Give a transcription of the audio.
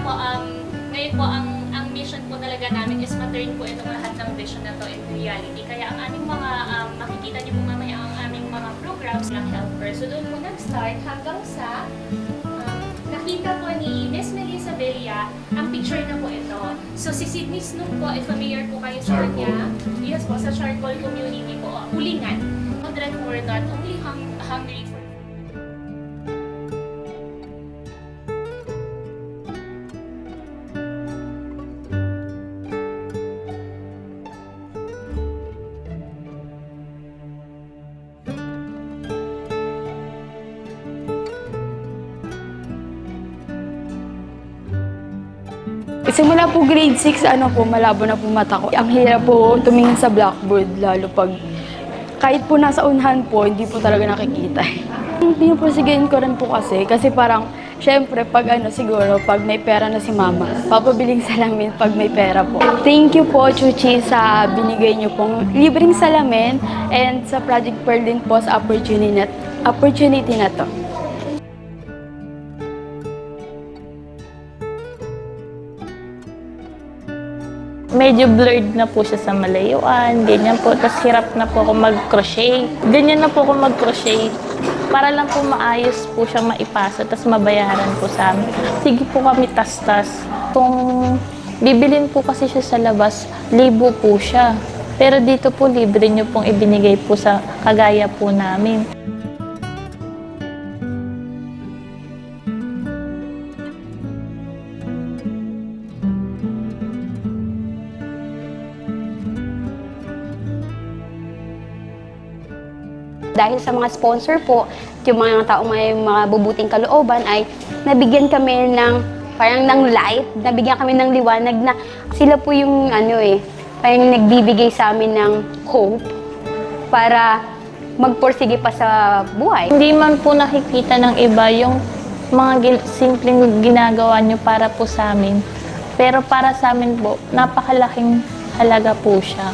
po, ngayon po, ang mission po talaga namin is ma-turn po itong lahat ng vision na to into reality. Kaya ang aming mga, makikita niyo po mamaya ang aming mga programs ng helper. So doon po nag-start hanggang sa nakita po ni Miss Melissa Villa ang picture na po ito. So si Sydney Snook po, if familiar po kayo sa kanya, yes po, sa charcoal community po, Ulingan. Children who are not only hungry for Simula po grade 6, malabo na po mata ko. Ang hirap po tumingin sa blackboard, lalo pag kahit po nasa unahan po, hindi po talaga nakikita. Hindi po sigayin ko rin po kasi parang, syempre, siguro, pag may pera na si mama, papabiling salamin pag may pera po. Thank you po, Chuchi, sa binigay niyo pong libreng salamin and sa Project Pearl din po sa opportunity na to. Medyo blurred na po siya sa malayuan, ganyan po. Tapos hirap na po ako mag-crochet. Ganyan na po ako mag-crochet. Para lang po maayos po siyang maipasa, tapos mabayaran po sa amin. Sige po kami tas-tas. Kung bibilin po kasi siya sa labas, libo po siya. Pero dito po libre niyo pong ibinigay po sa kagaya po namin. Dahil sa mga sponsor po, yung mga taong may mga bubuting kalooban ay nabigyan kami ng parang ng light, nabigyan kami ng liwanag na sila po yung parang nagbibigay sa amin ng hope para magporsige pa sa buhay. Hindi man po nakikita ng iba yung mga simpleng ginagawa nyo para po sa amin. Pero para sa amin po, napakalaking halaga po siya.